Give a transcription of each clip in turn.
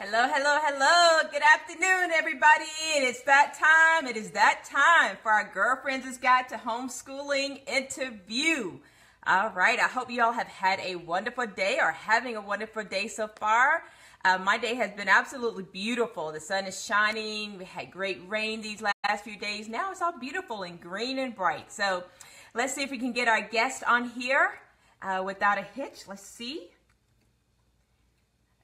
Hello, hello, hello. Good afternoon, everybody. It is that time. It is that time for our Girlfriends' Guide to Homeschooling interview. All right. I hope you all have had a wonderful day or having a wonderful day so far. My day has been absolutely beautiful. The sun is shining. We had great rain these last few days. Now it's all beautiful and green and bright. So let's see if we can get our guest on here without a hitch. Let's see.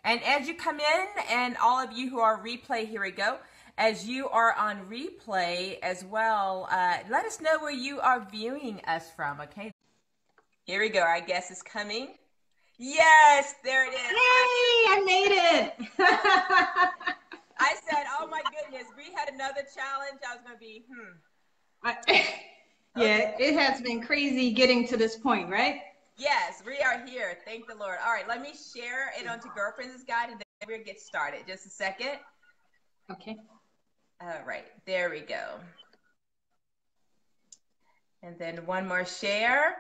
And as you come in, and all of you who are replay, here we go. As you are on replay as well, let us know where you are viewing us from, okay? Here we go. Our guest is coming. Yes, there it is. Hey, I made it. I said, oh my goodness, we had another challenge. I was going to be, Yeah, it has been crazy getting to this point, right? Yes, we are here. Thank the Lord. All right, let me share it onto Girlfriends' Guide, and then we'll get started. Just a second. Okay. All right, there we go. And then one more share.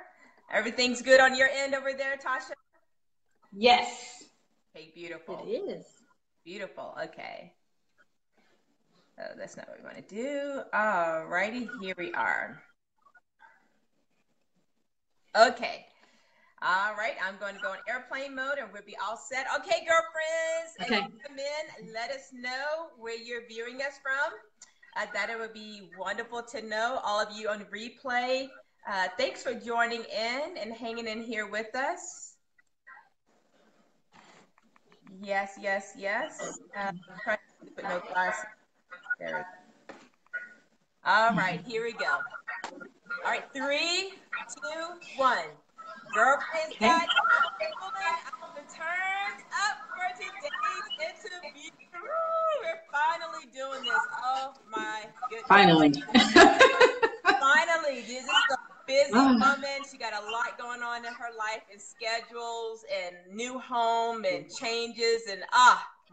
Everything's good on your end over there, Tasha? Yes. Okay, beautiful. It is. Beautiful. Okay. Oh, that's not what we want to do. All righty, here we are. Okay. All right, I'm going to go in airplane mode and we'll be all set. Okay, girlfriends, Okay. as you come in, let us know where you're viewing us from. That it would be wonderful to know. All of you on replay, thanks for joining in and hanging in here with us. Yes, yes, yes. I'm trying to put no glasses. There we go. All right, here we go. All right, 3, 2, 1. Girlfriends Guide to Homeschooling turns up for today's interview. Woo, we're finally doing this. Oh my goodness. Finally. Finally. This is a busy woman. She got a lot going on in her life and schedules and new home and changes. And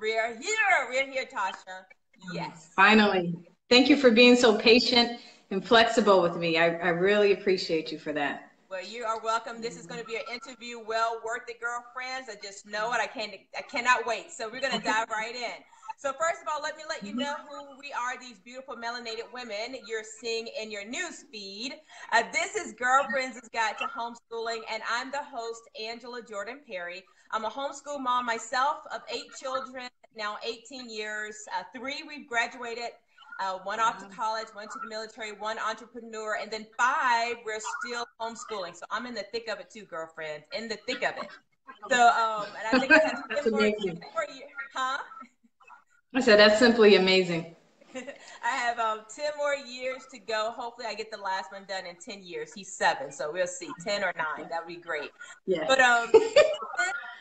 we're here. We're here, Tasha. Yes. Finally. Thank you for being so patient and flexible with me. I really appreciate you for that. Well, you are welcome. This is going to be an interview well worth it, girlfriends. I just know it. I cannot wait. So we're going to dive right in. So first of all, let you know who we are, these beautiful melanated women you're seeing in your news feed. This is Girlfriends' Guide to Homeschooling, and I'm the host, Angela Jordan Perry. I'm a homeschool mom myself of 8 children, now 18 years. 3 we've graduated. 1 off to college, 1 to the military, 1 entrepreneur, and then 5 we're still homeschooling. So I'm in the thick of it too, girlfriend, in the thick of it. So, and I think I have 10 more years. Huh? I said that's simply amazing. I have 10 more years to go. Hopefully I get the last one done in 10 years. He's 7, so we'll see, 10 or 9. That would be great. Yeah. But this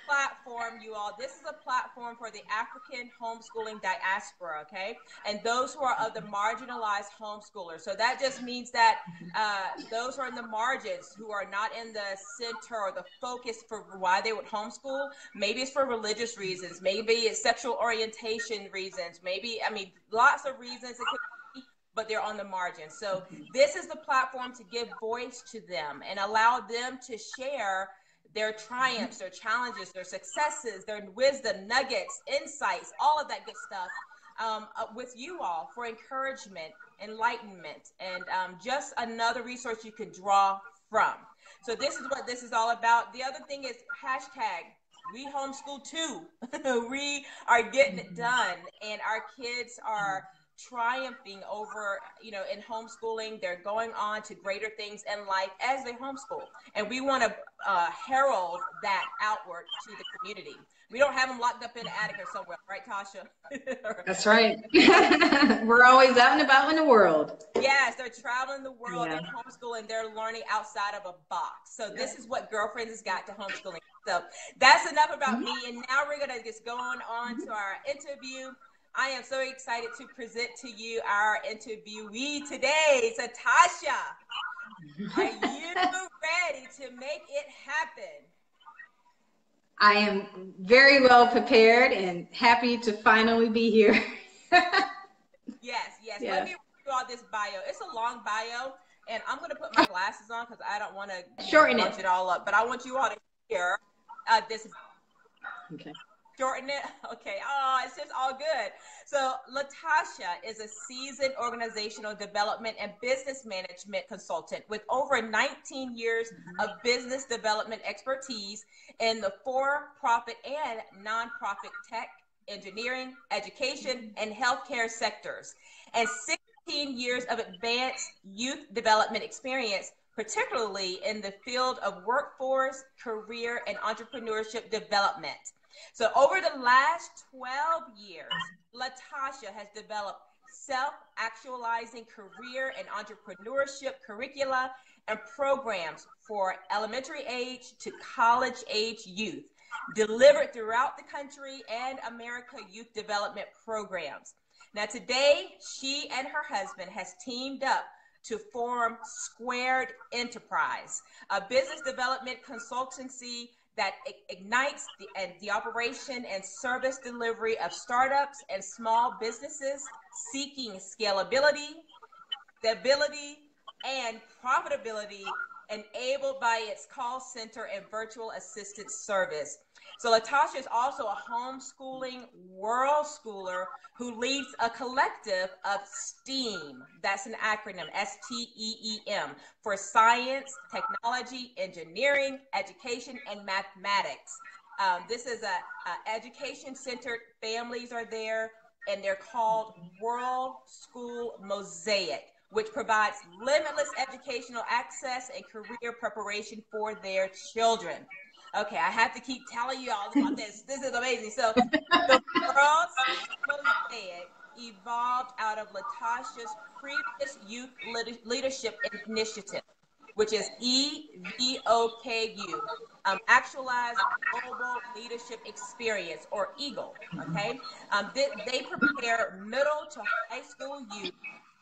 platform, you all, this is a platform for the African homeschooling diaspora, okay? And those who are of the marginalized homeschoolers. So that just means that those who are in the margins, who are not in the center or the focus for why they would homeschool. Maybe it's for religious reasons. Maybe it's sexual orientation reasons. Maybe, I mean, lots of reasons it could be, but they're on the margins. So this is the platform to give voice to them and allow them to share their triumphs, their challenges, their successes, their wisdom, nuggets, insights, all of that good stuff with you all for encouragement, enlightenment, and just another resource you can draw from. So this is what this is all about. The other thing is hashtag we homeschool too. We are getting it done, and our kids are triumphing over, in homeschooling. They're going on to greater things in life as they homeschool. And we want to herald that outward to the community. We don't have them locked up in the attic or somewhere, right, Tasha? That's right. We're always out and about in the world. Yes, they're traveling the world in homeschool, and they're learning outside of a box. So this is what Girlfriends has got to homeschooling. So that's enough about me. And now we're going to just go on to our interview. I am so excited to present to you our interviewee today. So Tasha, are you ready to make it happen? I am very well prepared and happy to finally be here. Yes. Let me read through all this bio. It's a long bio, and I'm going to put my glasses on because I don't want to shorten bunch it all up. But I want you all to hear this. Okay. shorten it? Okay. Oh, it's just all good. So LaTasha is a seasoned organizational development and business management consultant with over 19 years of business development expertise in the for-profit and nonprofit tech, engineering, education, and healthcare sectors, and 16 years of advanced youth development experience, particularly in the field of workforce, career, and entrepreneurship development. So over the last 12 years, LaTasha has developed self-actualizing career and entrepreneurship curricula and programs for elementary age to college age youth, delivered throughout the country and America Youth Development Programs. Now today, she and her husband has teamed up to form Squared Enterprise, a business development consultancy that ignites the operation and service delivery of startups and small businesses seeking scalability, stability, and profitability, enabled by its call center and virtual assistant service. So LaTasha is also a homeschooling world schooler who leads a collective of STEAM, that's an acronym, STEEM, for science, technology, engineering, education, and mathematics. This is a education-centered families are there, and they're called World School Mosaic, which provides limitless educational access and career preparation for their children. Okay, I have to keep telling you all about this. This is amazing. So the World School Mosaic evolved out of LaTasha's previous youth leadership initiative, which is EVOKU, Actualized Global Leadership Experience, or EAGLE, okay? They prepare middle to high school youth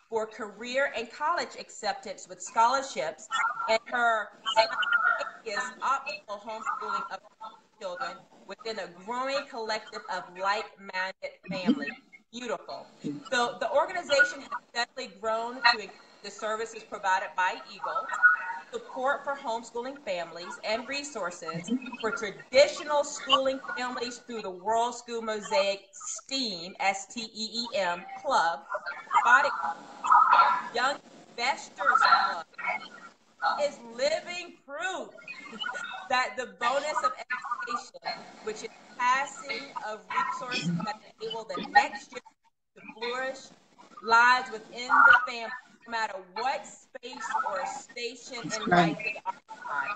for career and college acceptance with scholarships, and her simultaneous optimal homeschooling of children within a growing collective of like-minded families. Beautiful. So the organization has steadily grown to include the services provided by EAGLE, support for homeschooling families, and resources for traditional schooling families through the World School Mosaic STEAM, STEEM Club, Body Young Investors Club is living proof that the bonus of education, which is passing of resources that enable the next generation to flourish, lies within the family, no matter what space or station in life they occupy.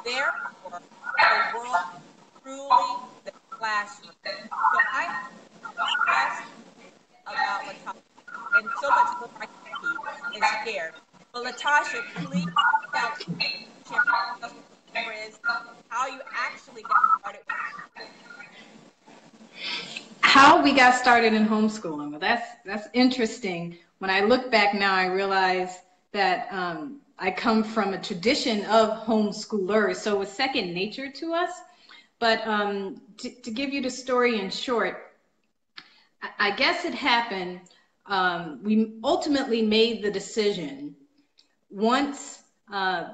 Therefore, the world is truly the classroom. So I stress about LaTasha, and so much more I can keep and share. But LaTasha, please tell share with friends how you actually got started. How we got started in homeschooling. Well, that's interesting. When I look back now, I realize that I come from a tradition of homeschoolers, so it was second nature to us. But to give you the story in short, I guess it happened. We ultimately made the decision once I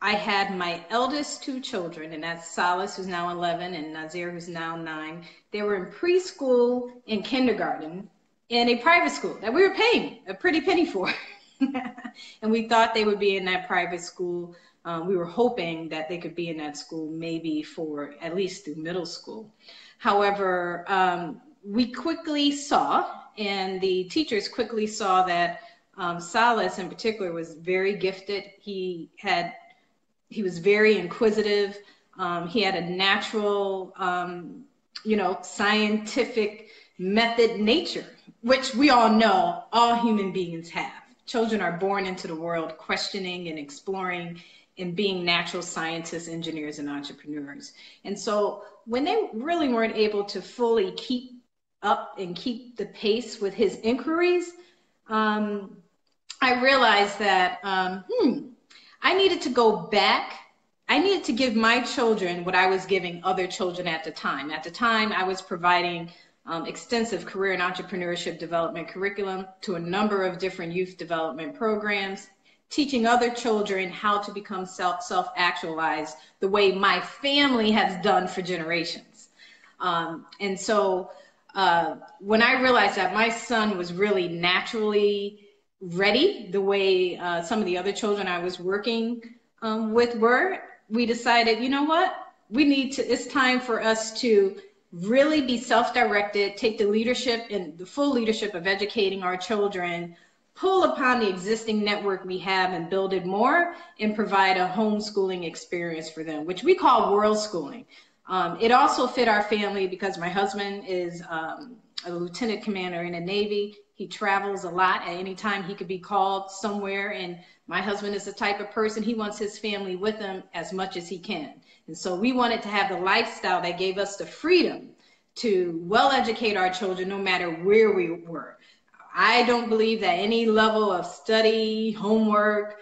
had my eldest two children, and that's Solace, who's now 11, and Nazir, who's now 9. They were in preschool and kindergarten in a private school that we were paying a pretty penny for. And we thought they would be in that private school. We were hoping that they could be in that school maybe for at least through middle school. However, we quickly saw, and the teachers quickly saw that Solace in particular was very gifted. He was very inquisitive. He had a natural, scientific method nature, which we all know all human beings have. Children are born into the world questioning and exploring and being natural scientists, engineers, and entrepreneurs. And so when they really weren't able to fully keep up and keep the pace with his inquiries, I realized that, I needed to go back. I needed to give my children what I was giving other children at the time. At the time, I was providing extensive career and entrepreneurship development curriculum to a number of different youth development programs, teaching other children how to become self-actualized the way my family has done for generations. And so when I realized that my son was really naturally ready, the way some of the other children I was working with were, we decided, you know what, it's time for us to really be self-directed, take the leadership and the full leadership of educating our children, pull upon the existing network we have and build it more, and provide a homeschooling experience for them, which we call world schooling. It also fit our family because my husband is a lieutenant commander in the Navy. He travels a lot. At any time he could be called somewhere, and my husband is the type of person, he wants his family with him as much as he can. And so we wanted to have the lifestyle that gave us the freedom to well educate our children no matter where we were. I don't believe that any level of study, homework,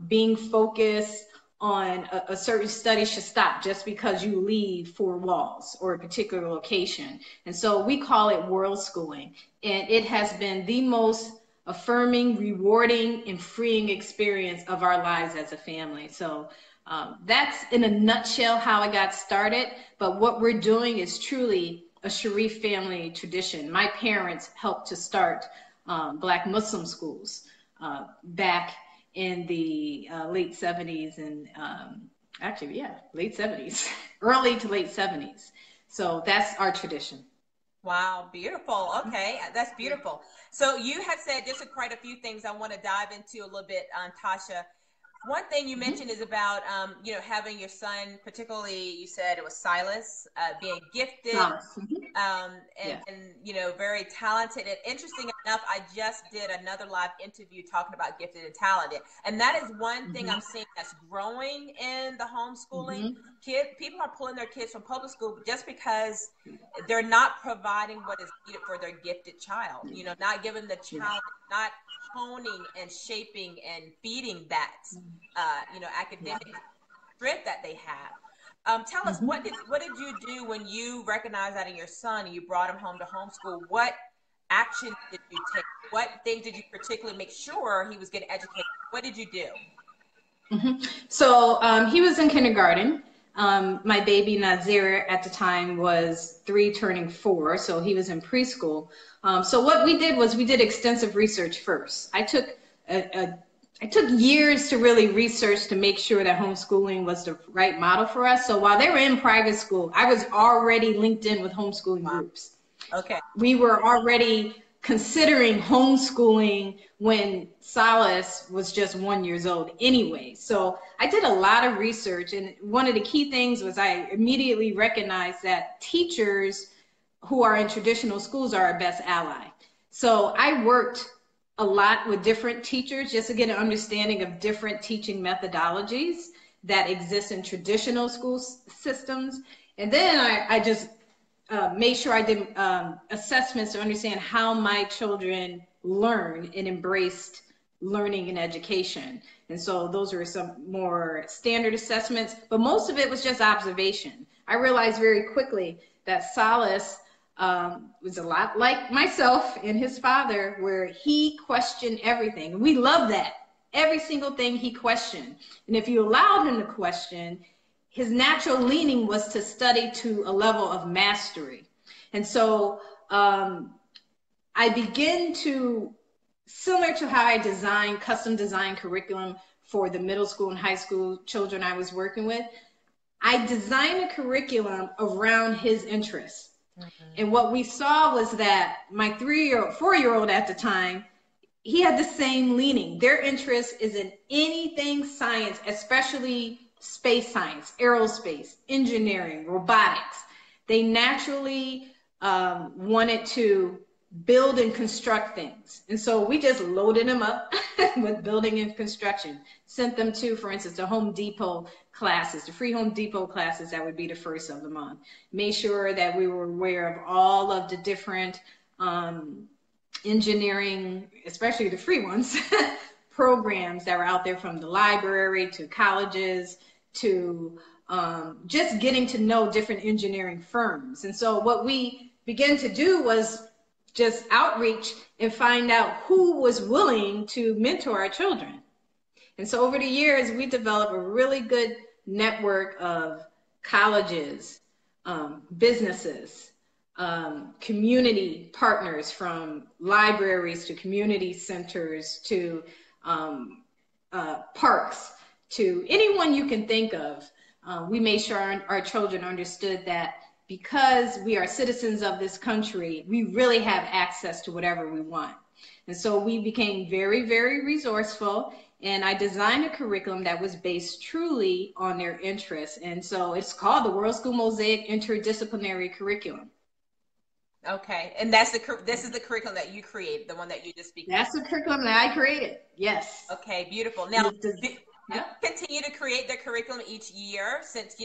being focused on a certain study should stop just because you leave four walls or a particular location. And so we call it world schooling. And it has been the most affirming, rewarding, and freeing experience of our lives as a family. So that's in a nutshell how I got started. But what we're doing is truly a Sharif family tradition. My parents helped to start Black Muslim schools back in the late 70s and actually, yeah, late 70s, early to late 70s. So that's our tradition. Wow, beautiful. Okay, that's beautiful. So you have said just quite a few things I want to dive into a little bit, Tasha. One thing you mentioned is about, you know, having your son, particularly you said it was Silas, being gifted, and, you know, very talented. And interesting enough, I just did another live interview talking about gifted and talented. And that is one thing I'm seeing that's growing in the homeschooling. People are pulling their kids from public school just because they're not providing what is needed for their gifted child, you know, not giving the child, not honing and shaping and feeding that, you know, academic strength that they have. Tell us, what did you do when you recognized that in your son and you brought him home to homeschool? What action did you take? What things did you particularly make sure he was getting educated? What did you do? So he was in kindergarten. My baby Nazir at the time was 3 turning 4, so he was in preschool. So what we did was we did extensive research first. I took years to really research to make sure that homeschooling was the right model for us. So while they were in private school, I was already linked in with homeschooling groups. Okay. We were already considering homeschooling when Silas was just 1 year old anyway. So I did a lot of research, and one of the key things was I immediately recognized that teachers who are in traditional schools are our best ally. So I worked a lot with different teachers just to get an understanding of different teaching methodologies that exist in traditional school systems. And then I just made sure I did assessments to understand how my children learn and embraced learning and education. And so those are some more standard assessments, but most of it was just observation. I realized very quickly that Silas was a lot like myself and his father, where he questioned everything. We love that. Every single thing he questioned. And if you allowed him to question, his natural leaning was to study to a level of mastery. And so I begin to, similar to how I designed, custom design curriculum for the middle school and high school children I was working with, I designed a curriculum around his interests. And what we saw was that my 4-year-old at the time, he had the same leaning. Their interest is in anything science, especially space science, aerospace, engineering, robotics. They naturally wanted to build and construct things. And so we just loaded them up with building and construction, sent them to, for instance, the Home Depot classes, the free Home Depot classes that would be the first of the month. Made sure that we were aware of all of the different engineering, especially the free ones, programs that were out there, from the library to colleges to just getting to know different engineering firms. And so what we began to do was just outreach and find out who was willing to mentor our children. And so over the years, we developed a really good network of colleges, businesses, community partners, from libraries to community centers to parks, to anyone you can think of. We made sure our children understood that because we are citizens of this country, we really have access to whatever we want. And so we became very, very resourceful, and I designed a curriculum that was based truly on their interests. And so it's called the World School Mosaic Interdisciplinary Curriculum. Okay, and this is the curriculum that you created, the one that you just speak. That's the curriculum that I created. Yes. Okay, beautiful. Now, do you continue to create the curriculum each year, since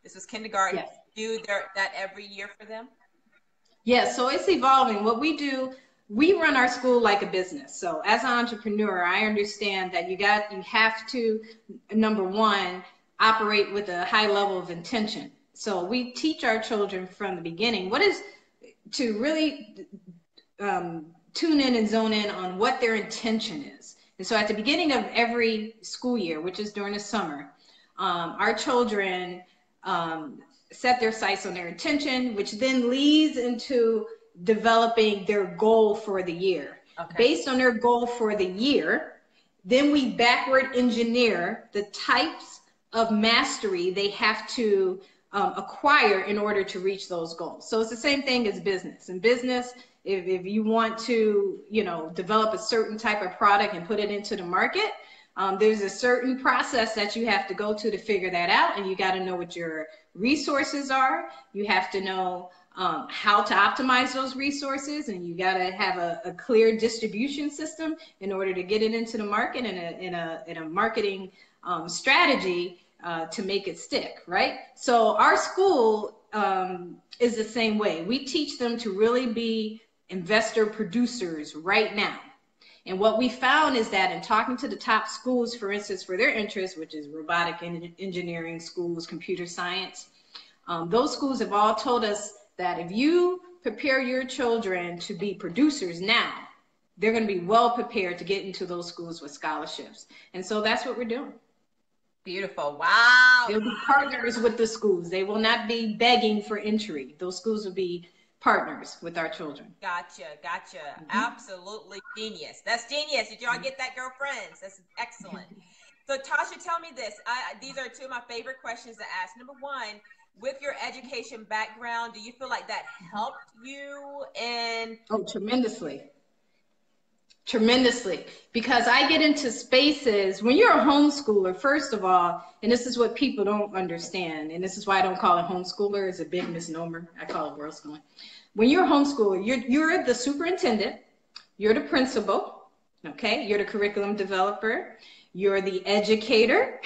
this was kindergarten? Yes. Do that every year for them? Yeah, so it's evolving. What we do, we run our school like a business. So as an entrepreneur, I understand that you have to, number one, operate with a high level of intention. So we teach our children from the beginning to really tune in and zone in on what their intention is. And so at the beginning of every school year, which is during the summer, our children set their sights on their intention, which then leads into developing their goal for the year. Okay. Based on their goal for the year, then we backward engineer the types of mastery they have to acquire in order to reach those goals. So it's the same thing as business. In business, if you want to, develop a certain type of product and put it into the market, there's a certain process that you have to go to figure that out, and you got to know what your resources are. You have to know how to optimize those resources, and you got to have a clear distribution system in order to get it into the market, and in a marketing strategy to make it stick, right? So our school is the same way. We teach them to really be investor producers right now. And what we found is that in talking to the top schools, for instance, for their interests, which is robotic engineering schools, computer science, those schools have all told us that if you prepare your children to be producers now, they're going to be well prepared to get into those schools with scholarships. And so that's what we're doing. Beautiful. Wow. They'll be partners with the schools. They will not be begging for entry. Those schools will be partners with our children. Gotcha. Mm-hmm. Absolutely genius. That's genius. Did y'all get that, girlfriends? That's excellent. So Tasha, tell me this. These are two of my favorite questions to ask. Number one, with your education background, do you feel like that helped you in? Oh, tremendously. Tremendously, because I get into spaces when you're a homeschooler, first of all, and this is what people don't understand, and this is why I don't call it homeschooler. It's a big misnomer. I call it world schooling. When you're a homeschooler, you're the superintendent, you're the principal, okay? You're the curriculum developer, you're the educator,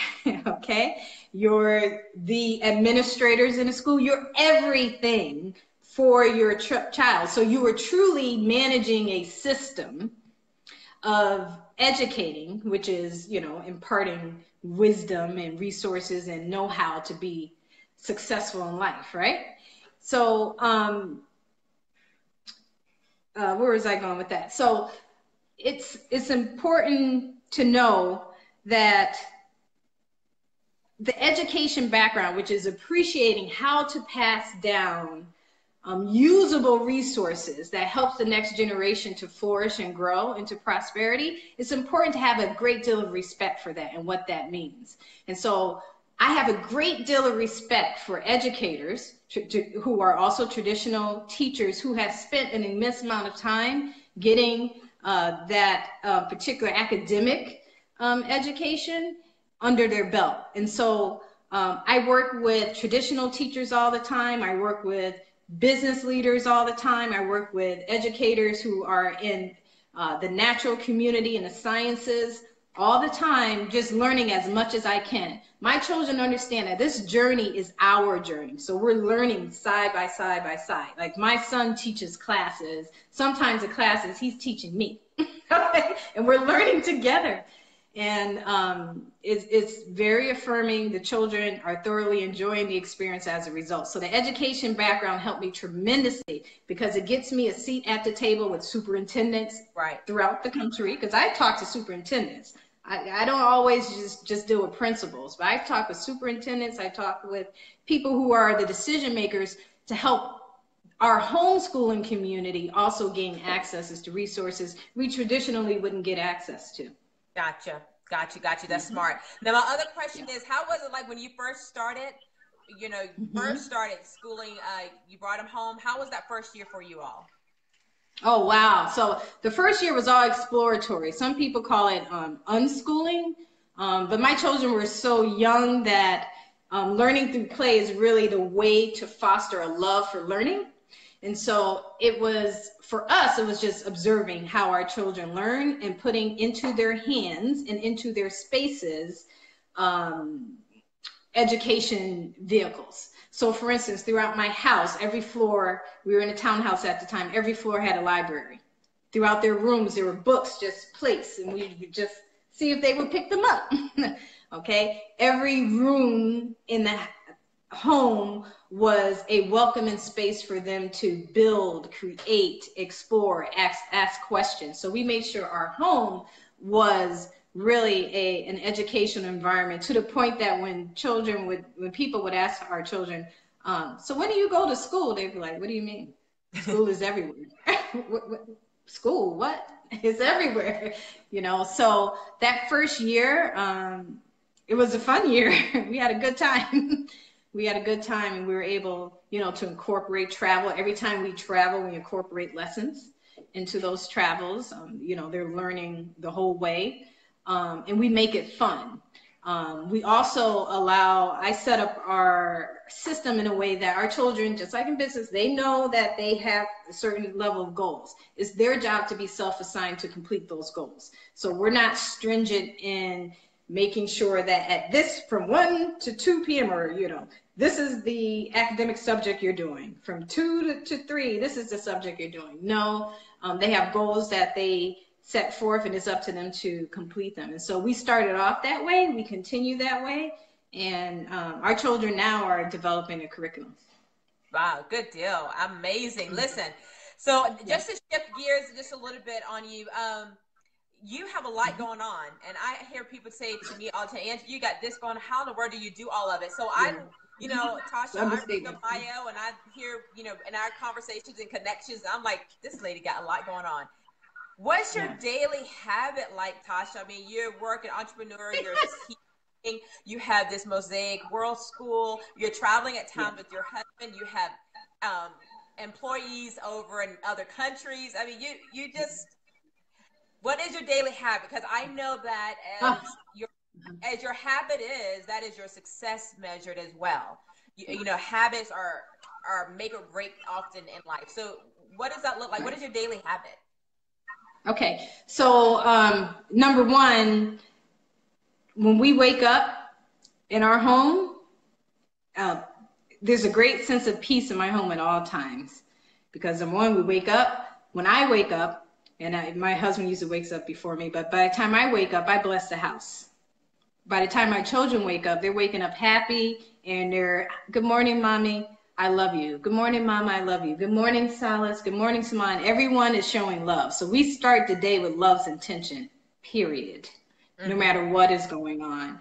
okay? You're the administrators in the school, you're everything for your child. So you are truly managing a system of educating, which is, imparting wisdom and resources and know-how to be successful in life, right? So where was I going with that? So it's important to know that the education background, which is appreciating how to pass down usable resources that helps the next generation to flourish and grow into prosperity, it's important to have a great deal of respect for that and what that means. And so I have a great deal of respect for educators who are also traditional teachers who have spent an immense amount of time getting that particular academic education under their belt. And so I work with traditional teachers all the time. I work with business leaders all the time. I work with educators who are in the natural community and the sciences all the time, just learning as much as I can. My children understand that this journey is our journey. So we're learning side by side by side. Like my son teaches classes. Sometimes the classes he's teaching me. And we're learning together. And it's very affirming. The children are thoroughly enjoying the experience as a result. So the education background helped me tremendously because it gets me a seat at the table with superintendents throughout the country, because I talk to superintendents. I don't always just deal with principals, but I've talked with superintendents, I talked with people who are the decision makers to help our homeschooling community also gain access to resources we traditionally wouldn't get access to. Gotcha. That's smart. Now, my other question is, how was it like when you first started? You know, first started schooling, you brought them home. How was that first year for you all? Oh, wow. So the first year was all exploratory. Some people call it unschooling, but my children were so young that learning through play is really the way to foster a love for learning. And so it was, for us, it was just observing how our children learn and putting into their hands and into their spaces education vehicles. So for instance, throughout my house, every floor, we were in a townhouse at the time, every floor had a library. Throughout their rooms, there were books just placed, and we would just see if they would pick them up. Okay? Every room in the home was a welcoming space for them to build, create, explore, ask questions. So we made sure our home was really an educational environment, to the point that when people would ask our children, so when do you go to school? They'd be like, what do you mean? School is everywhere. School, what? It's everywhere. You know, so that first year, it was a fun year. We had a good time. We had a good time, and we were able, you know, to incorporate travel. Every time we travel, we incorporate lessons into those travels. You know, they're learning the whole way. And we make it fun. We also I set up our system in a way that our children, just like in business, they know that they have a certain level of goals. It's their job to be self-assigned to complete those goals. So we're not stringent in making sure that at this, from 1 to 2 p.m. or, you know, this is the academic subject you're doing. From 2 to 3, this is the subject you're doing. No, they have goals that they set forth, and it's up to them to complete them. And so we started off that way, we continue that way, and our children now are developing a curriculum. Wow, good deal. Amazing. Listen, so just to shift gears just a little bit on you, you have a lot going on, and I hear people say to me all the time, Angie, you got this going, how in the world do you do all of it? So you know, Tasha, I read the bio, and I hear, you know, in our conversations and connections, I'm like, this lady got a lot going on. What's your daily habit like, Tasha? I mean, you're working entrepreneur, you're teaching, you have this Mosaic World School, you're traveling at times with your husband, you have employees over in other countries. I mean, you just, what is your daily habit? Because I know that as your habit is, that is your success measured as well. You know, habits are make or break often in life. So what does that look like? What is your daily habit? Okay, so number one, when we wake up in our home, there's a great sense of peace in my home at all times. Because number one, we wake up, when I wake up, and my husband usually wakes up before me, but by the time I wake up, I bless the house. By the time my children wake up, they're waking up happy, and they're, good morning, mommy. I love you. Good morning, Mama. I love you. Good morning, Salas. Good morning, Saman. Everyone is showing love. So we start the day with love's intention, period, no matter what is going on.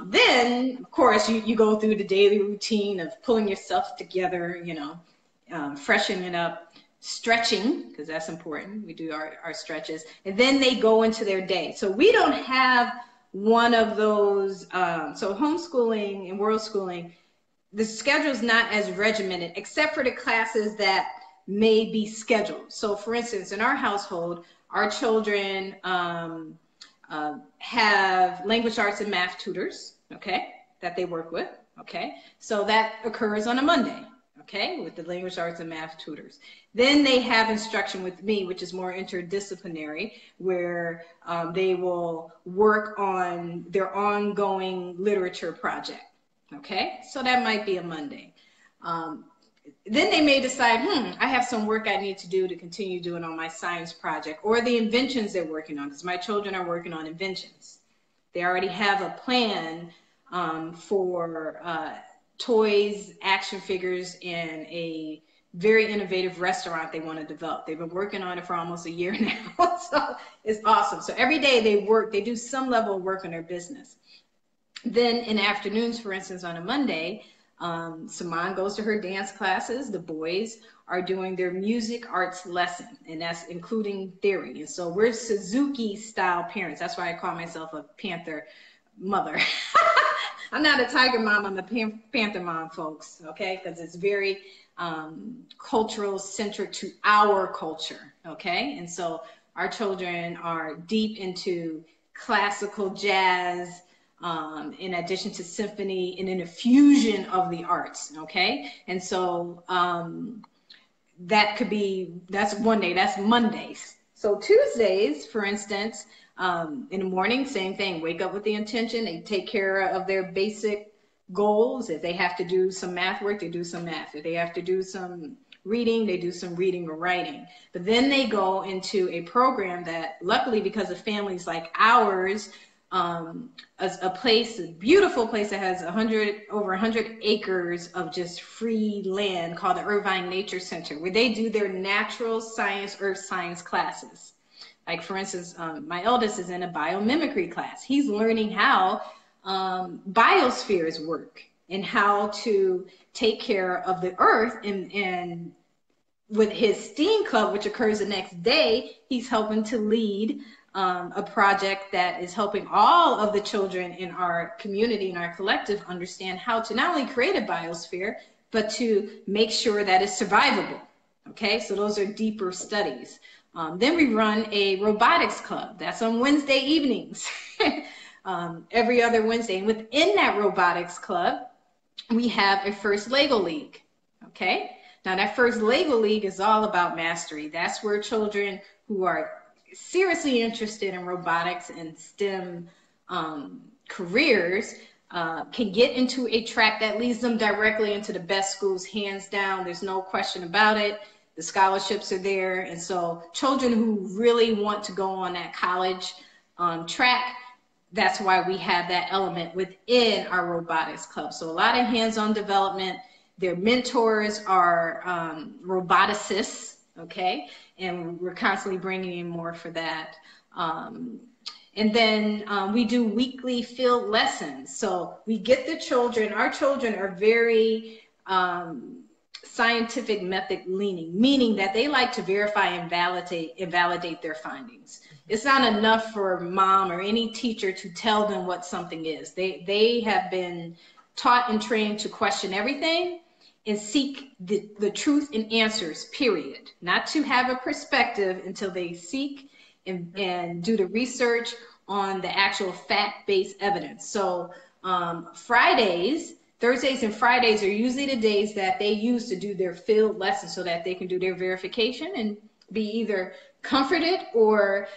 Then, of course, you go through the daily routine of pulling yourself together, you know, freshening up, stretching, because that's important. We do our stretches. And then they go into their day. So we don't have one of those. So homeschooling and world schooling, the schedule is not as regimented, except for the classes that may be scheduled. So for instance, in our household, our children have language arts and math tutors, okay, that they work with, okay? So that occurs on a Monday, okay, with the language arts and math tutors. Then they have instruction with me, which is more interdisciplinary, where they will work on their ongoing literature project. Okay, so that might be a Monday. Then they may decide, I have some work I need to do to continue doing on my science project, or the inventions they're working on, because my children are working on inventions. They already have a plan for toys, action figures, and a very innovative restaurant they want to develop. They've been working on it for almost a year now. So it's awesome. So every day they do some level of work on their business. Then in afternoons, for instance, on a Monday, Saman goes to her dance classes. The boys are doing their music arts lesson, and that's including theory. And so we're Suzuki style parents. That's why I call myself a Panther mother. I'm not a tiger mom, I'm a Panther mom, folks, okay? Because it's very cultural centric to our culture, okay? And so our children are deep into classical jazz, in addition to symphony, and an infusion of the arts, okay? And so that's one day, that's Mondays. So Tuesdays, for instance, in the morning, same thing, wake up with the intention, they take care of their basic goals. If they have to do some math work, they do some math. If they have to do some reading, they do some reading or writing. But then they go into a program that, luckily, because of families like ours, a beautiful place that has over 100 acres of just free land called the Irvine Nature Center, where they do their natural science, earth science classes. Like, for instance, my eldest is in a biomimicry class. He's learning how biospheres work and how to take care of the earth. And with his STEAM club, which occurs the next day, he's helping to lead a project that is helping all of the children in our community, in our collective, understand how to not only create a biosphere, but to make sure that it's survivable. Okay, so those are deeper studies. Then we run a robotics club. That's on Wednesday evenings, every other Wednesday. And within that robotics club, we have a first Lego League. Okay, now that first Lego League is all about mastery. That's where children who are seriously interested in robotics and STEM careers can get into a track that leads them directly into the best schools, hands down. There's no question about it. The scholarships are there. And so children who really want to go on that college track, that's why we have that element within our robotics club. So a lot of hands-on development. Their mentors are roboticists, okay? And we're constantly bringing in more for that. And then we do weekly field lessons. So we get the children, our children are very scientific method leaning, meaning that they like to verify and validate their findings. It's not enough for mom or any teacher to tell them what something is. They have been taught and trained to question everything and seek the truth and answers, period. Not to have a perspective until they seek and do the research on the actual fact-based evidence. So Thursdays and Fridays are usually the days that they use to do their field lessons so that they can do their verification and be either comforted or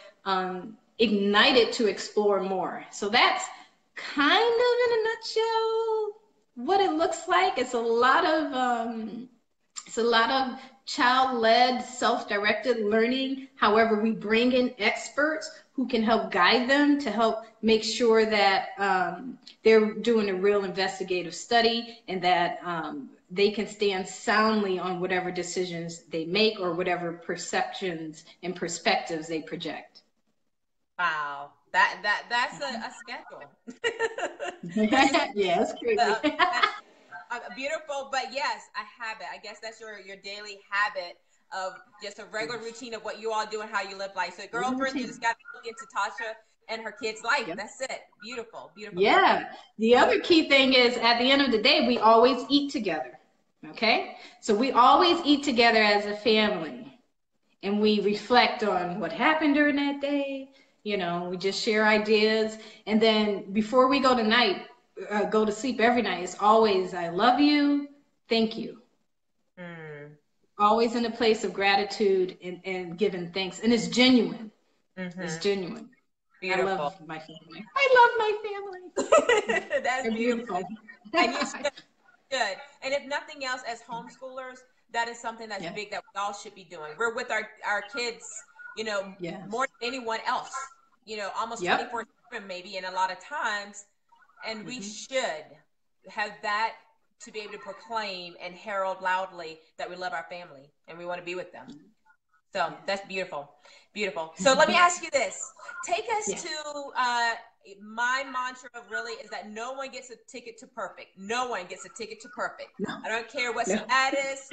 ignited to explore more. So that's kind of in a nutshell what it looks like. It's a lot of child-led, self-directed learning. However, we bring in experts who can help guide them to help make sure that they're doing a real investigative study and that they can stand soundly on whatever decisions they make or whatever perceptions and perspectives they project. Wow, that's a schedule. Yeah, it's crazy. Beautiful, but yes, a habit. I guess that's your daily habit of just a regular routine of what you all do and how you live life. So, girlfriend, you just got to look into Tasha and her kids' life. Yep. That's it. Beautiful, beautiful. Yeah. Beautiful. The other key thing is at the end of the day, we always eat together. Okay. So we always eat together as a family and we reflect on what happened during that day. You know, we just share ideas. And then before we go to sleep every night, it's always, I love you. Thank you. Always in a place of gratitude and giving thanks. And it's genuine. It's genuine. Beautiful. I love my family. That's beautiful. And you should. And if nothing else, as homeschoolers, that is something that's big that we all should be doing. We're with our kids, you know, more than anyone else, you know, almost 24/7 maybe in a lot of times. And we should have that to be able to proclaim and herald loudly that we love our family and we want to be with them. So that's beautiful. Beautiful. So let me ask you this. Take us to my mantra really is that no one gets a ticket to perfect. No one gets a ticket to perfect. No. I don't care what status.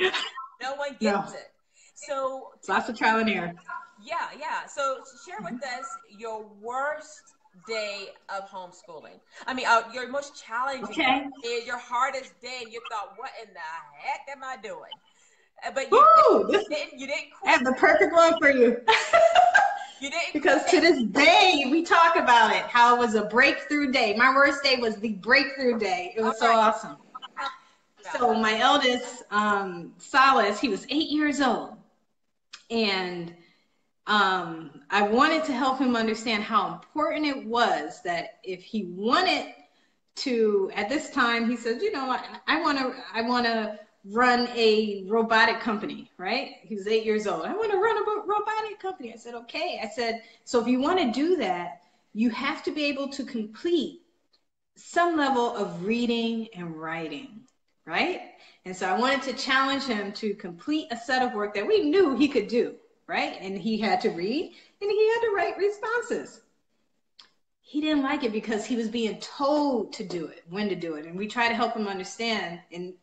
No one gets it. So lots of trial and error. Yeah. So share with us your worst day of homeschooling. I mean, your most challenging day, your hardest day, and you thought, what in the heck am I doing? But you didn't quit. I have the perfect one for you. You didn't because quit. To this day, we talk about it, how it was a breakthrough day. My worst day was the breakthrough day. It was so awesome. So my eldest, Solace, he was 8 years old. And I wanted to help him understand how important it was that if he wanted to, at this time, he said, you know, I want to run a robotic company, right? He was 8 years old. I want to run a robotic company. I said, okay. I said, so if you want to do that, you have to be able to complete some level of reading and writing, right? And so I wanted to challenge him to complete a set of work that we knew he could do, right? And he had to read and he had to write responses. He didn't like it because he was being told to do it, when to do it. And we tried to help him understand. And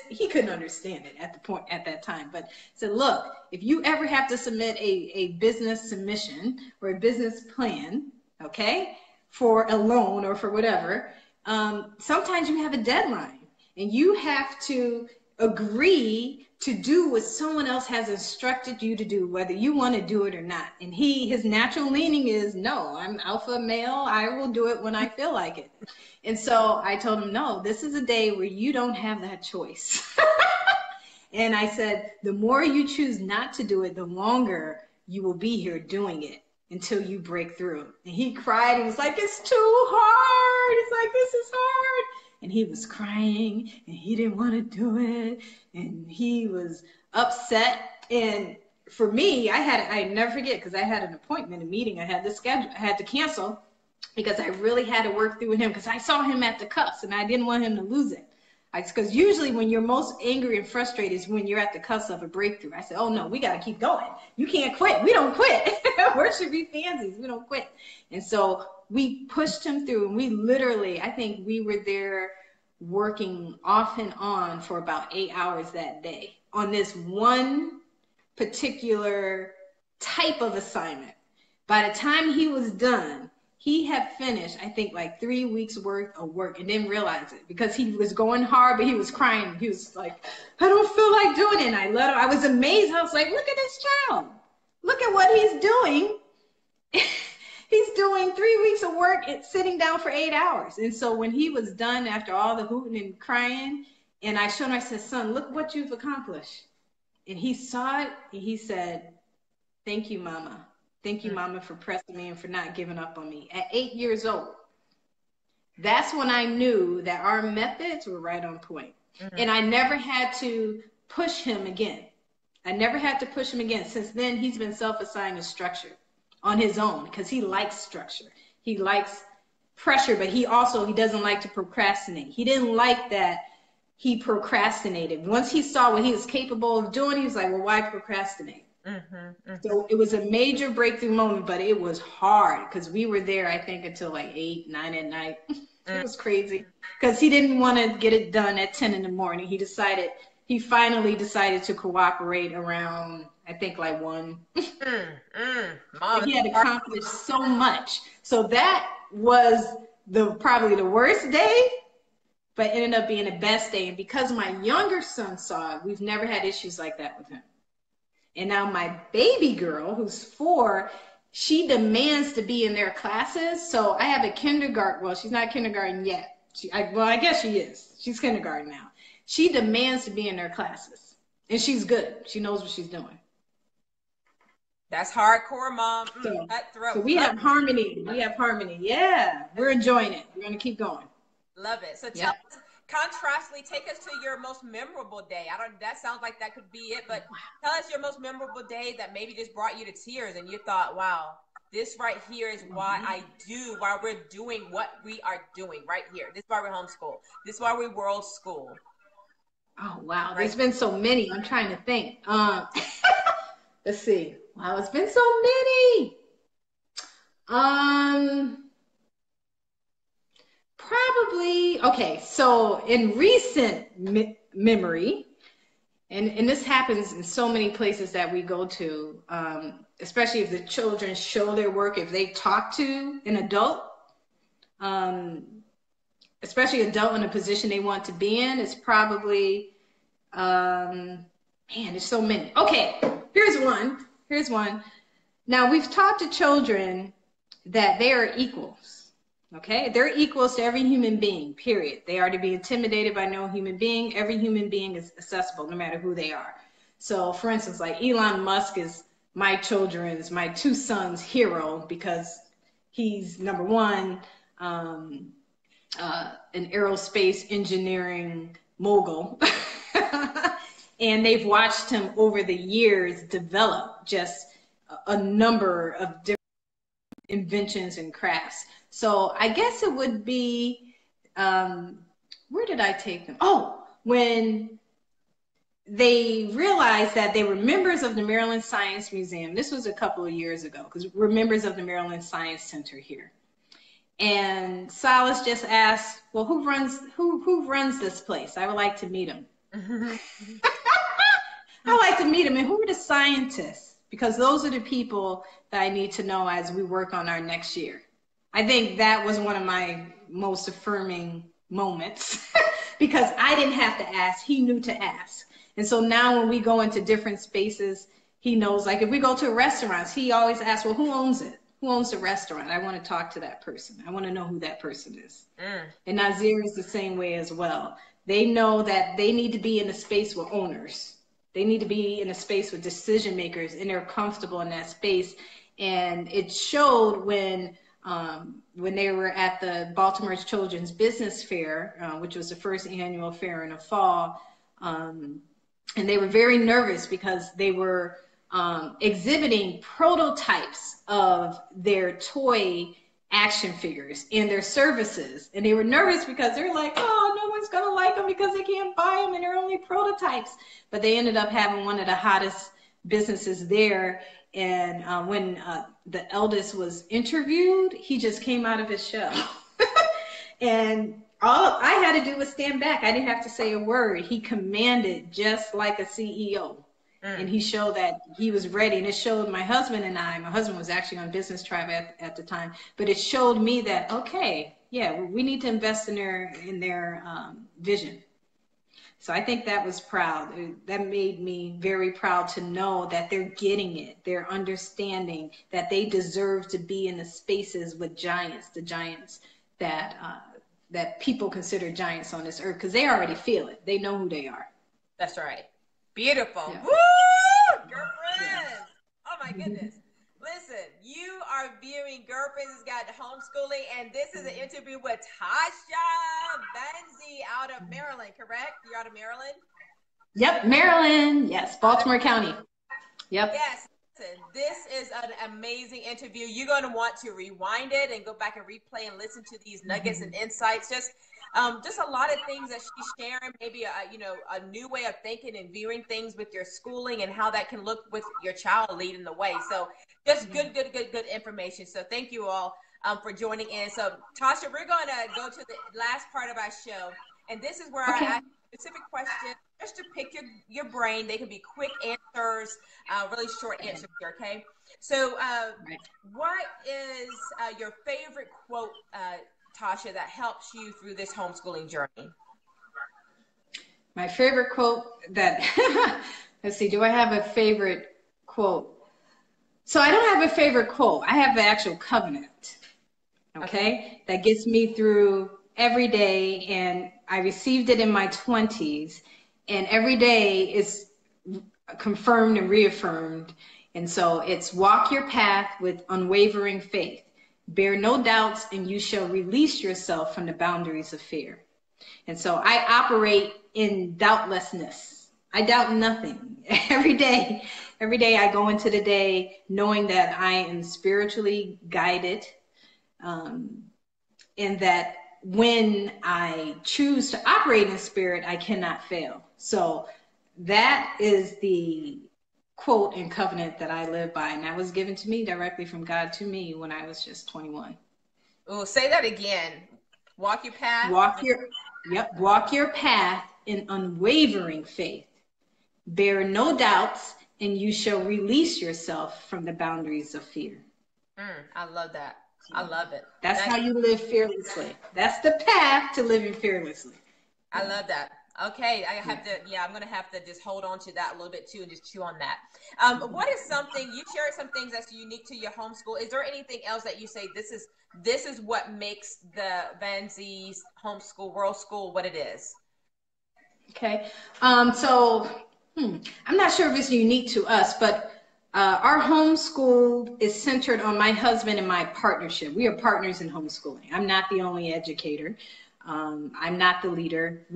he couldn't understand it at that time. But said, look, if you ever have to submit a business submission or a business plan, okay, for a loan or for whatever, sometimes you have a deadline and you have to agree to do what someone else has instructed you to do, whether you want to do it or not. And his natural leaning is, no, I'm alpha male. I will do it when I feel like it. And so I told him, no, this is a day where you don't have that choice. And I said, the more you choose not to do it, the longer you will be here doing it until you break through. And he cried. He was like, it's too hard. It's like, this is hard. And he was crying and he didn't want to do it. And he was upset. And for me, I never forget, because I had an appointment, a meeting I had to schedule, I had to cancel because I really had to work through with him because I saw him at the cusp and I didn't want him to lose it. Because usually when you're most angry and frustrated is when you're at the cusp of a breakthrough. I said, oh no, we got to keep going. You can't quit. We don't quit. Worship be fancies. We don't quit. And so we pushed him through, and we literally, I think we were there working off and on for about 8 hours that day on this one particular type of assignment. By the time he was done, he had finished, I think, like 3 weeks worth of work and didn't realize it because he was going hard, but he was crying. He was like, I don't feel like doing it. And I let him, I was amazed. I was like, look at this child. Look at what he's doing. He's doing 3 weeks of work and sitting down for 8 hours. And so when he was done after all the hooting and crying, and I showed him, I said, son, look what you've accomplished. And he saw it and he said, thank you, mama. Thank you, mama, for pressing me and for not giving up on me. At 8 years old, that's when I knew that our methods were right on point. Mm-hmm. And I never had to push him again. I never had to push him again. Since then, he's been self-assigned a structure on his own because he likes structure. He likes pressure, but he doesn't like to procrastinate. He didn't like that he procrastinated. Once he saw what he was capable of doing, he was like, well, why procrastinate? Mm-hmm, mm-hmm. So it was a major breakthrough moment, but it was hard because we were there, I think, until like 8, 9 at night. It was crazy because he didn't want to get it done at 10 in the morning. He finally decided to cooperate around, I think, like 1. He had accomplished so much. So that was probably the worst day, but ended up being the best day. And because my younger son saw it, we've never had issues like that with him. And now my baby girl, who's 4, she demands to be in their classes. So I have a kindergarten. Well, she's not kindergarten yet. I guess she is. She's kindergarten now. She demands to be in their classes. And she's good. She knows what she's doing. That's hardcore, Mom. So we have harmony. We have harmony. Yeah, we're enjoying it. We're going to keep going. Love it. So tell us, contrastly, take us to your most memorable day. That sounds like that could be it, but tell us your most memorable day that maybe just brought you to tears and you thought, wow, this right here is why we're doing what we are doing right here. This is why we homeschool. This is why we world school. Oh, wow. Right. There's been so many. I'm trying to think. Let's see. Wow, it's been so many. Um, Probably, okay, so in recent memory, and this happens in so many places that we go to, especially if the children show their work, if they talk to an adult, um, especially adult in a position they want to be in, it's probably, man, there's so many. Okay, here's one. Here's one. Now, we've taught to children that they are equals. Okay, they're equals to every human being, period. They are to be intimidated by no human being. Every human being is accessible, no matter who they are. So, for instance, like Elon Musk is my two sons' hero because he's number one, an aerospace engineering mogul. And they've watched him over the years develop just a number of different inventions and crafts. So I guess it would be, where did I take them? Oh, when they realized that they were members of the Maryland Science Museum. This was a couple of years ago because we're members of the Maryland Science Center here. And Silas just asked, well, who runs this place? I would like to meet him. I would like to meet him. And who are the scientists? Because those are the people that I need to know as we work on our next year. I think that was one of my most affirming moments because I didn't have to ask. He knew to ask. And so now when we go into different spaces, he knows, like if we go to restaurants, he always asks, well, who owns it? Who owns the restaurant? I want to talk to that person. I want to know who that person is. And Nazir is the same way as well. They know that they need to be in a space with owners. They need to be in a space with decision makers, and they're comfortable in that space. And it showed when they were at the Baltimore Children's Business Fair, which was the first annual fair in the fall. And they were very nervous because they were exhibiting prototypes of their toy action figures and their services. And they were nervous because they're like, oh, no one's going to like them because they can't buy them and they're only prototypes. But they ended up having one of the hottest businesses there. And when the eldest was interviewed, he just came out of his shell. And all I had to do was stand back. I didn't have to say a word. He commanded just like a CEO. And he showed that he was ready. And it showed my husband and I, my husband was actually on business tribe at the time, but it showed me that, okay, yeah, we need to invest in their vision. So I think that was proud. That made me very proud to know that they're getting it. They're understanding that they deserve to be in the spaces with giants, the giants that people consider giants on this earth, because they already feel it. They know who they are. That's right. Beautiful. Yeah. Woo! Girlfriends. Yeah. Oh my goodness. Listen, you are viewing Girlfriends Has Got Homeschooling, and this is an interview with Tasha Vanzie out of Maryland, correct? You're out of Maryland? Yep, Maryland. Yes, Baltimore County. Yep. Yes. Listen, this is an amazing interview. You're going to want to rewind it and go back and replay and listen to these nuggets and insights. Just a lot of things that she's sharing, maybe a new way of thinking and viewing things with your schooling and how that can look with your child leading the way. So just good information. So thank you all for joining in. So Tasha, we're going to go to the last part of our show, and this is where I ask specific questions just to pick your brain. They can be quick answers, really short answers here, okay? So what is your favorite quote, Tasha, that helps you through this homeschooling journey? My favorite quote that, let's see, do I have a favorite quote? So I don't have a favorite quote. I have the actual covenant, okay? That gets me through every day, and I received it in my 20s, and every day is confirmed and reaffirmed. And so it's walk your path with unwavering faith. Bear no doubts, and you shall release yourself from the boundaries of fear. And so I operate in doubtlessness. I doubt nothing. Every day I go into the day knowing that I am spiritually guided, and that when I choose to operate in spirit, I cannot fail. So that is the quote and covenant that I live by. And that was given to me directly from God to me when I was just 21. Oh, say that again. Walk your path. Walk your path in unwavering faith. Bear no doubts, and you shall release yourself from the boundaries of fear. I love that. I love it. That's how you live fearlessly. That's the path to living fearlessly. I love that. Okay, I'm going to have to just hold on to that a little bit too and just chew on that. What is something, you shared some things that's unique to your homeschool. Is there anything else that you say, this is what makes the Vanzie's homeschool, world school, what it is? Okay. I'm not sure if it's unique to us, but our homeschool is centered on my husband and my partnership. We are partners in homeschooling. I'm not the only educator. I'm not the leader.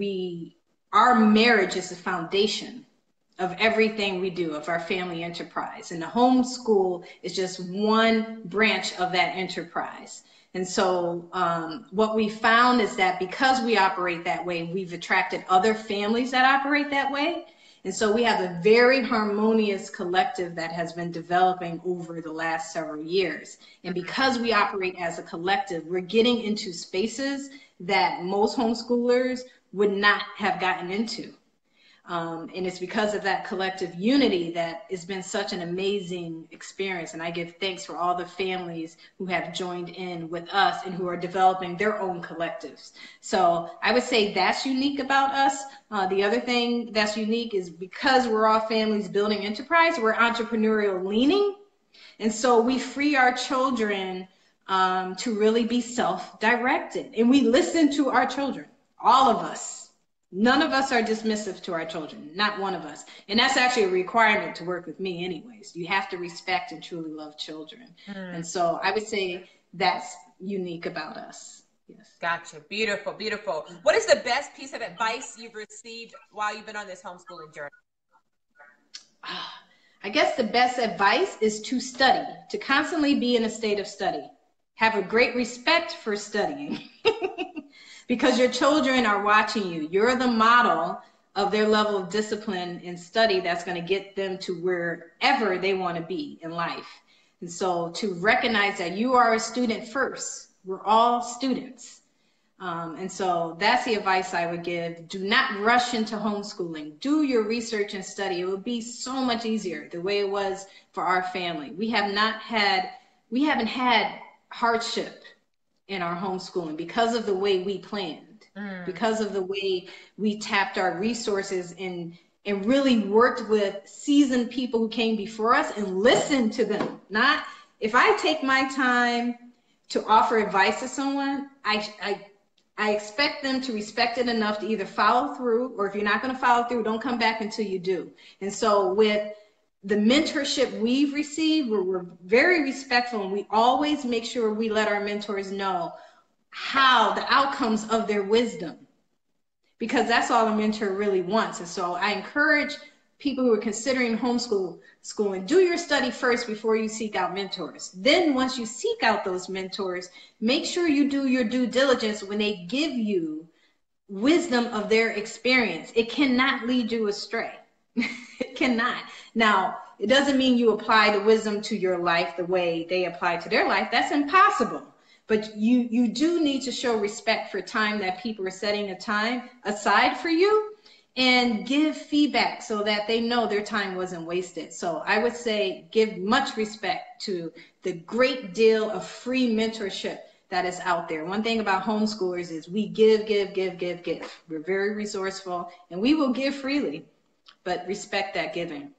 Our marriage is the foundation of everything we do, of our family enterprise. And the homeschool is just one branch of that enterprise. And so what we found is that because we operate that way, we've attracted other families that operate that way. And so we have a very harmonious collective that has been developing over the last several years. And because we operate as a collective, we're getting into spaces that most homeschoolers would not have gotten into. And it's because of that collective unity that it's been such an amazing experience. And I give thanks for all the families who have joined in with us and who are developing their own collectives. So I would say that's unique about us. The other thing that's unique is because we're all families building enterprise, we're entrepreneurial leaning. And so we free our children to really be self-directed. And we listen to our children, all of us. None of us are dismissive to our children, not one of us. And that's actually a requirement to work with me anyways. You have to respect and truly love children. And so I would say that's unique about us. Yes. Gotcha. Beautiful, beautiful. What is the best piece of advice you've received while you've been on this homeschooling journey? I guess the best advice is to study, to constantly be in a state of study. Have a great respect for studying. Because your children are watching you. You're the model of their level of discipline and study that's going to get them to wherever they want to be in life. And so to recognize that you are a student first. We're all students. And so that's the advice I would give. Do not rush into homeschooling. Do your research and study. It will be so much easier the way it was for our family. We haven't had hardship in our homeschooling because of the way we planned, because of the way we tapped our resources and really worked with seasoned people who came before us and listened to them. Not if I take my time to offer advice to someone, I expect them to respect it enough to either follow through, or if you're not going to follow through, don't come back until you do. And so with the mentorship we've received, we're very respectful, and we always make sure we let our mentors know how the outcomes of their wisdom, because that's all a mentor really wants. And so I encourage people who are considering homeschooling, do your study first before you seek out mentors. Then once you seek out those mentors, make sure you do your due diligence when they give you wisdom of their experience. It cannot lead you astray. It cannot. Now, it doesn't mean you apply the wisdom to your life the way they apply to their life. That's impossible. But you do need to show respect for time that people are setting a time aside for you, and give feedback so that they know their time wasn't wasted. So I would say give much respect to the great deal of free mentorship that is out there. One thing about homeschoolers is we give. We're very resourceful, and we will give freely, but respect that giving.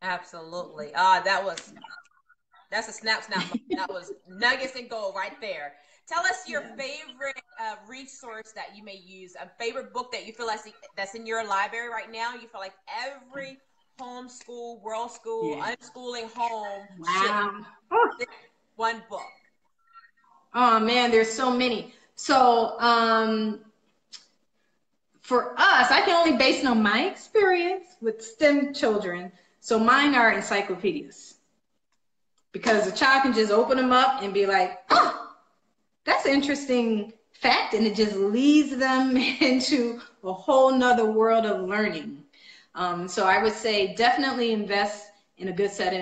Absolutely. That's a snap. That was nuggets and gold right there. Tell us your favorite resource that you may use, a favorite book that you feel like that's in your library right now. You feel like every homeschool, world school, unschooling home should read one book. Oh man, there's so many. So for us, I can only base it on my experience with STEM children. So mine are encyclopedias, because a child can just open them up and be like, oh, that's an interesting fact, and it just leads them into a whole nother world of learning. So I would say definitely invest in a good set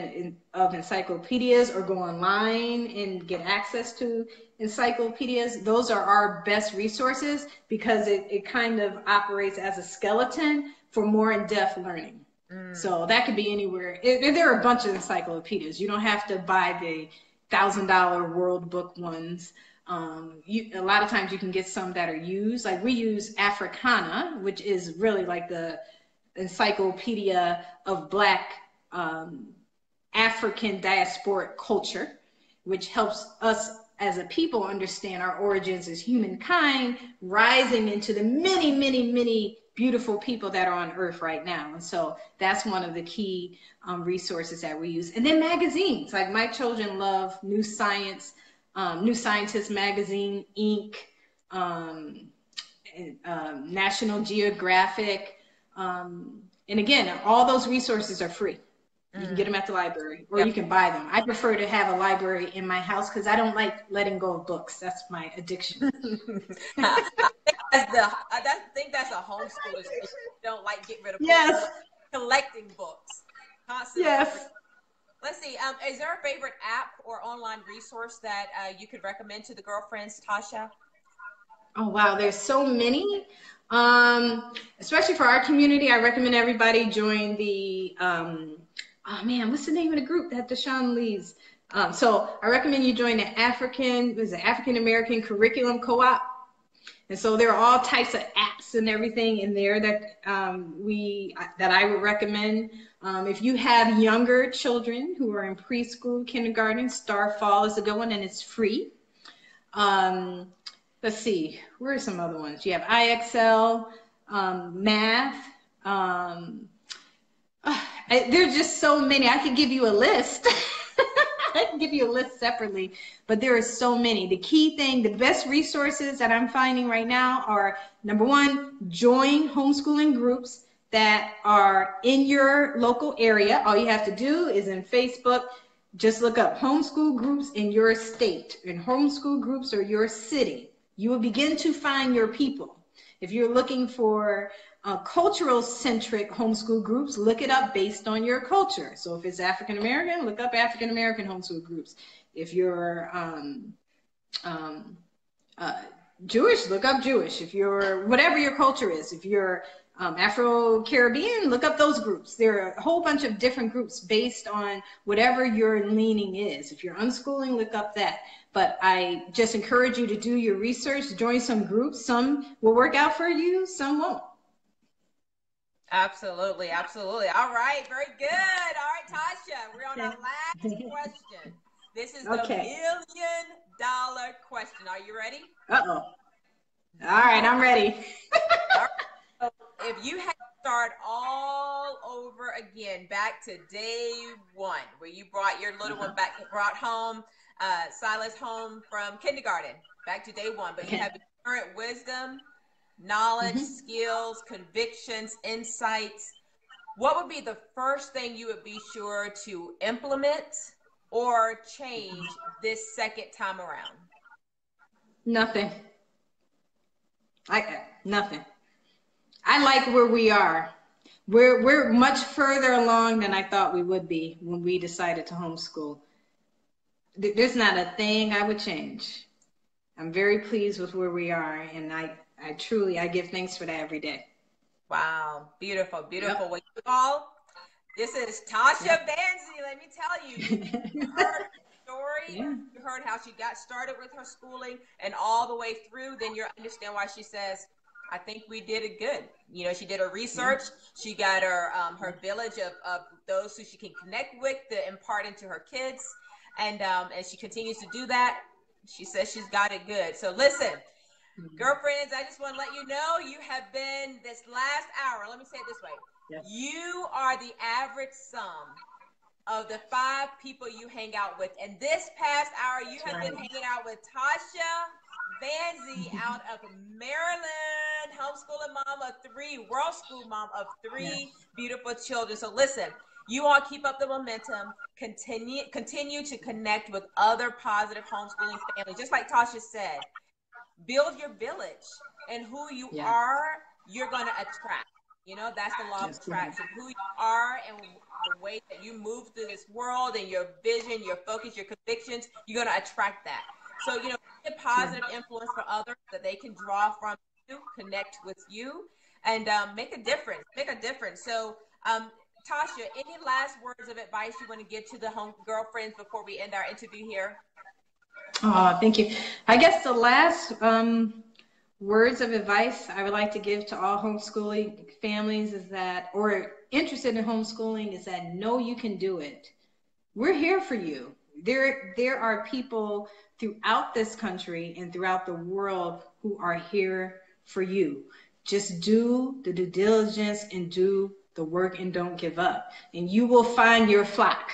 of encyclopedias, or go online and get access to encyclopedias. Those are our best resources because it kind of operates as a skeleton for more in-depth learning. So that could be anywhere. There are a bunch of encyclopedias. You don't have to buy the $1,000 World Book ones. A lot of times you can get some that are used. Like we use Africana, which is really like the encyclopedia of Black African diasporic culture, which helps us as a people understand our origins as humankind, rising into the many, many, many beautiful people that are on earth right now. And so that's one of the key resources that we use. And then magazines, like my children love New Science, New Scientist magazine, Inc., National Geographic. And again, all those resources are free. You can get them at the library, or you can buy them. I prefer to have a library in my house because I don't like letting go of books. That's my addiction. I think that's a homeschooler's thing. Don't like get rid of books. Yes. Collecting books. Constantly. Yes. Let's see. Is there a favorite app or online resource that you could recommend to the girlfriends, Tasha? Oh, wow. There's so many. Especially for our community, I recommend everybody join the oh man, what's the name of the group that Deshaun leads? So I recommend you join the African American Curriculum Co-op. And so there are all types of apps and everything in there that that I would recommend. If you have younger children who are in preschool, kindergarten, Starfall is a good one, and it's free. Let's see, where are some other ones? You have IXL, Math. There's just so many. I could give you a list. I can give you a list separately, but there are so many. The key thing, the best resources that I'm finding right now are, number one, join homeschooling groups that are in your local area. All you have to do is in Facebook, just look up homeschool groups in your state and homeschool groups or your city. You will begin to find your people. If you're looking for cultural centric homeschool groups, look it up based on your culture. So if it's African American, look up African American homeschool groups. If you're Jewish, look up Jewish. If you're whatever your culture is, if you're Afro-Caribbean, look up those groups. There are a whole bunch of different groups based on whatever your leaning is. If you're unschooling, look up that. But I just encourage you to do your research, join some groups. Some will work out for you, some won't. Absolutely, absolutely. All right, very good. All right, Tasha, we're on our last question. This is the $1 million question. Are you ready? Uh-oh. All right, I'm ready. All right. So if you had to start all over again, back to day one, where you brought your little one back, brought home, Silas home from kindergarten, back to day one, but you have current wisdom, knowledge, skills, convictions, insights, what would be the first thing you would be sure to implement or change this second time around? Nothing. Nothing. I like where we are. We're much further along than I thought we would be when we decided to homeschool. There's not a thing I would change. I'm very pleased with where we are, and I truly give thanks for that every day. Wow, beautiful, beautiful. Well, you all, this is Tasha Vanzie. Let me tell you, you heard her story. You heard how she got started with her schooling and all the way through. Then you understand why she says, I think we did it good. You know, she did her research. She got her her village of those who she can connect with to impart into her kids. And she continues to do that. She says she's got it good. So listen, girlfriends, I just want to let you know you have been this last hour. Let me say it this way. You are the average sum of the 5 people you hang out with. And this past hour, you have been hanging out with Tasha Vanzie out of Maryland, homeschooling mom of 3, world school mom of 3 beautiful children. So listen, you all keep up the momentum, continue to connect with other positive homeschooling families. Just like Tasha said, build your village, and who you Yeah. are, you're going to attract. You know, that's the law of That's right. attraction. Who you are and the way that you move through this world and your vision, your focus, your convictions, you're going to attract that. So, you know, be a positive influence for others that they can draw from you, connect with you, and make a difference. Make a difference. So, Tasha, any last words of advice you want to give to the home girlfriends before we end our interview here? Oh, thank you. I guess the last words of advice I would like to give to all homeschooling families is that, or interested in homeschooling, is that know you can do it. We're here for you. There are people throughout this country and throughout the world who are here for you. Just do the due diligence and do the work and don't give up. And you will find your flock.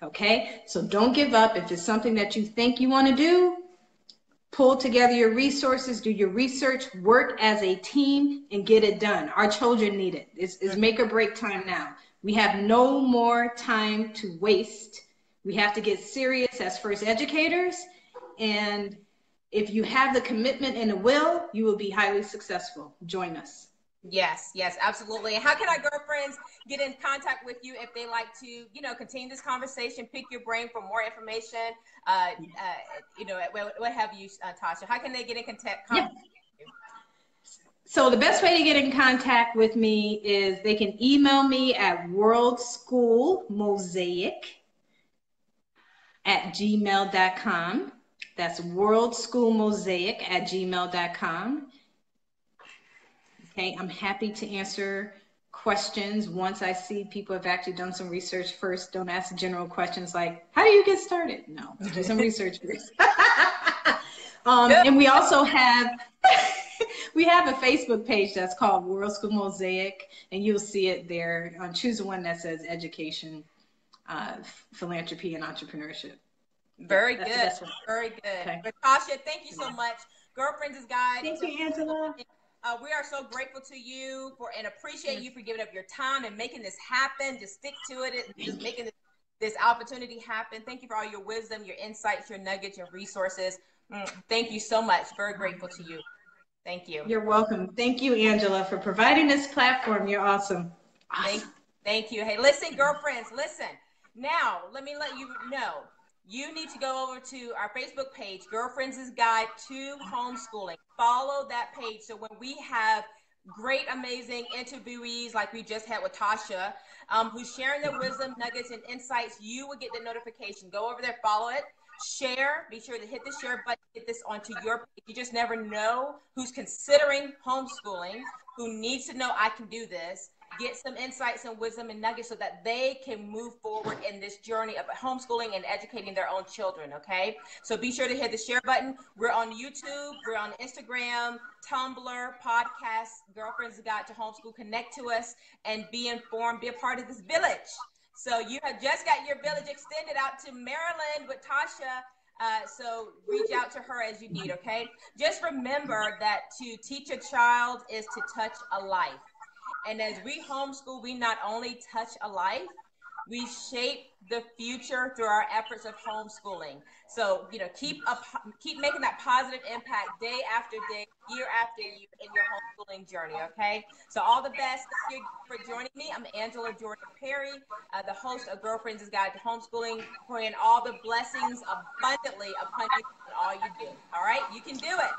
Okay? So don't give up. If it's something that you think you want to do, pull together your resources, do your research, work as a team, and get it done. Our children need it. It's make or break time now. We have no more time to waste. We have to get serious as first educators. And if you have the commitment and the will, you will be highly successful. Join us. Yes, yes, absolutely. And how can our girlfriends get in contact with you if they like to, you know, continue this conversation, pick your brain for more information, you know, what have you, Tasha? How can they get in contact? Yeah. So the best way to get in contact with me is they can email me at worldschoolmosaic@gmail.com. That's worldschoolmosaic@gmail.com. Okay, I'm happy to answer questions once I see people have actually done some research first. Don't ask general questions like, how do you get started? No, do some research first. And we also have we have a Facebook page that's called World School Mosaic, and you'll see it there. Choose the one that says education, philanthropy, and entrepreneurship. Very good. Very good. Okay. Tasha, thank you so much. Girlfriends' Guide. Thank you, Angela. We are so grateful to you for and appreciate you for giving up your time and making this happen. Just stick to it and just making this opportunity happen. Thank you for all your wisdom, your insights, your nuggets, your resources. Thank you so much. Very grateful to you. Thank you. You're welcome. Thank you, Angela, for providing this platform. You're awesome. Thank you. Hey, listen, girlfriends, listen. Now, let me let you know. You need to go over to our Facebook page, Girlfriends' Guide to Homeschooling. Follow that page. So when we have great, amazing interviewees like we just had with Tasha, who's sharing their wisdom, nuggets, and insights, you will get the notification. Go over there, follow it, share. Be sure to hit the share button, get this onto your page. You just never know who's considering homeschooling, who needs to know I can do this. Get some insights and wisdom and nuggets so that they can move forward in this journey of homeschooling and educating their own children, okay? So be sure to hit the share button. We're on YouTube, we're on Instagram, Tumblr, podcast, Girlfriends Guide to Homeschool. Connect to us and be informed, be a part of this village. So you have just got your village extended out to Maryland with Tasha. So reach out to her as you need, okay? Just remember that to teach a child is to touch a life. And as we homeschool, we not only touch a life, we shape the future through our efforts of homeschooling. So, you know, keep making that positive impact day after day, year after year in your homeschooling journey, okay? So all the best. Thank you for joining me. I'm Angela Jordan Perry, the host of Girlfriends' Guide to Homeschooling, praying all the blessings abundantly upon you in all you do. All right? You can do it.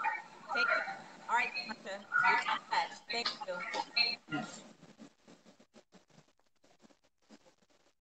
Take care. All right, Tasha. Thank you. Yes.